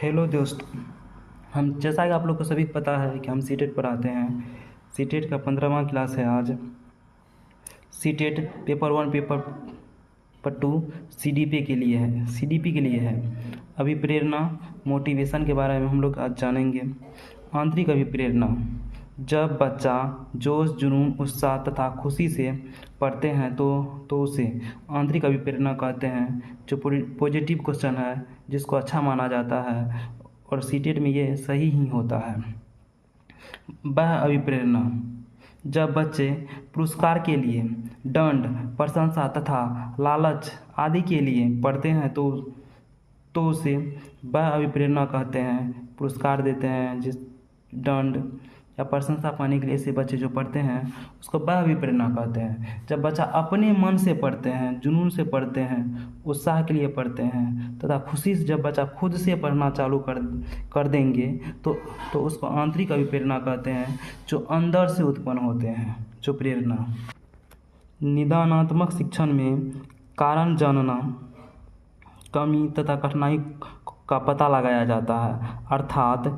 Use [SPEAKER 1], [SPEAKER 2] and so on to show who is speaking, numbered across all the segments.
[SPEAKER 1] Hello दोस्तों, हम जैसा कि आप लोग को सभी को पता है कि हम सीटेट पढ़ाते हैं। सीटेट का 15वां क्लास है आज। सीटेट पेपर 1 पेपर 2 सीडीपी के लिए है। सीडीपी के लिए है। अभिप्रेरणा मोटिवेशन के बारे में हम लोग आज जानेंगे। आंतरिक अभिप्रेरणा, जब बच्चा जोश, जुनून, उत्साह तथा खुशी से पढ़ते हैं तो उसे आंतरिक अभिप्रेरणा कहते हैं, जो पॉजिटिव क्वेश्चन है, जिसको अच्छा माना जाता है और सीटेट में ये सही ही होता है। वह अभिप्रेरणा, जब बच्चे पुरस्कार के लिए, दंड, प्रशंसा तथा लालच आदि के लिए पढ़ते हैं तो उसे वह अभिप्रेरणा कहते हैं। पुरस्कार देते हैं, जिस दंड या प्रशंसा पाने के लिए ऐसे बच्चे जो पढ़ते हैं उसको वह अभिप्रेरणा कहते हैं। जब बच्चा अपने मन से पढ़ते हैं, जुनून से पढ़ते हैं, उत्साह के लिए पढ़ते हैं तथा खुशी से जब बच्चा खुद से पढ़ना चालू कर देंगे तो उसको आंतरिक अभिप्रेरणा कहते हैं, जो अंदर से उत्पन्न होते हैं, जो प्रेरणा। निदानात्मक शिक्षण में कारण जानना, कमी तथा कठिनाई का पता लगाया जाता है। अर्थात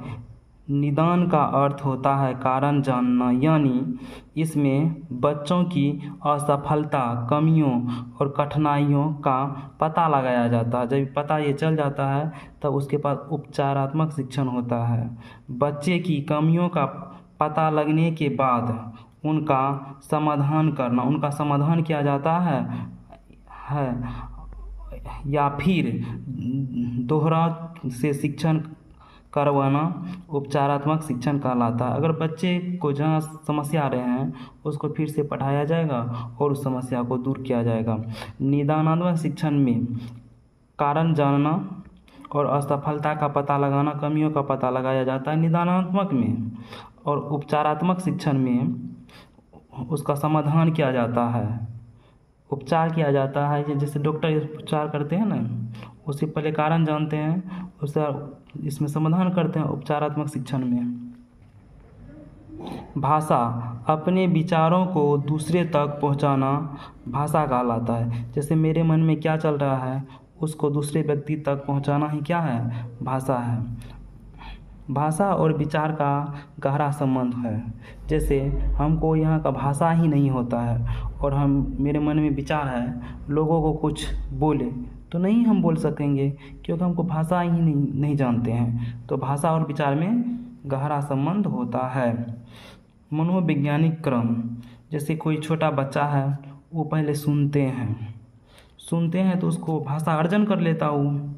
[SPEAKER 1] निदान का अर्थ होता है कारण जानना, यानी इसमें बच्चों की असफलता, कमियों और कठिनाइयों का पता लगाया जाता है। जब पता ये चल जाता है तब उसके पास उपचारात्मक शिक्षण होता है। बच्चे की कमियों का पता लगने के बाद उनका समाधान किया जाता है या फिर दोहरा से शिक्षण करवाना उपचारात्मक शिक्षण कहलाता है। अगर बच्चे को जहाँ समस्या आ रहे हैं उसको फिर से पढ़ाया जाएगा और उस समस्या को दूर किया जाएगा। निदानात्मक शिक्षण में कारण जानना और असफलता का पता लगाना, कमियों का पता लगाया जाता है निदानात्मक में, और उपचारात्मक शिक्षण में उसका समाधान किया जाता है, उपचार किया जाता है। जैसे डॉक्टर उपचार करते हैं ना, उससे पहले कारण जानते हैं, उससे इसमें समाधान करते हैं उपचारात्मक शिक्षण में। भाषा, अपने विचारों को दूसरे तक पहुंचाना भाषा कहलाता है। जैसे मेरे मन में क्या चल रहा है उसको दूसरे व्यक्ति तक पहुंचाना ही क्या है, भाषा है। भाषा और विचार का गहरा संबंध है। जैसे हमको यहाँ का भाषा ही नहीं होता है और मेरे मन में विचार है, लोगों को कुछ बोले तो नहीं हम बोल सकेंगे, क्योंकि हमको भाषा ही नहीं जानते हैं। तो भाषा और विचार में गहरा संबंध होता है। मनोवैज्ञानिक क्रम, जैसे कोई छोटा बच्चा है, वो पहले सुनते हैं तो उसको भाषा अर्जन कर लेता हूँ,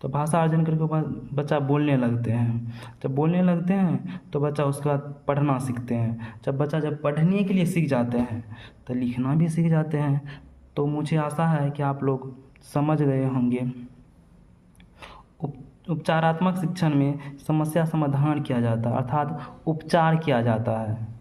[SPEAKER 1] तो भाषा अर्जन करके बाद बच्चा बोलने लगते हैं। जब बोलने लगते हैं तो बच्चा उसके बाद पढ़ना सीखते हैं। जब पढ़ने के लिए सीख जाते हैं तो लिखना भी सीख जाते हैं। तो मुझे आशा है कि आप लोग समझ गए होंगे। उपचारात्मक शिक्षण में समस्या समाधान किया जाता है, अर्थात उपचार किया जाता है।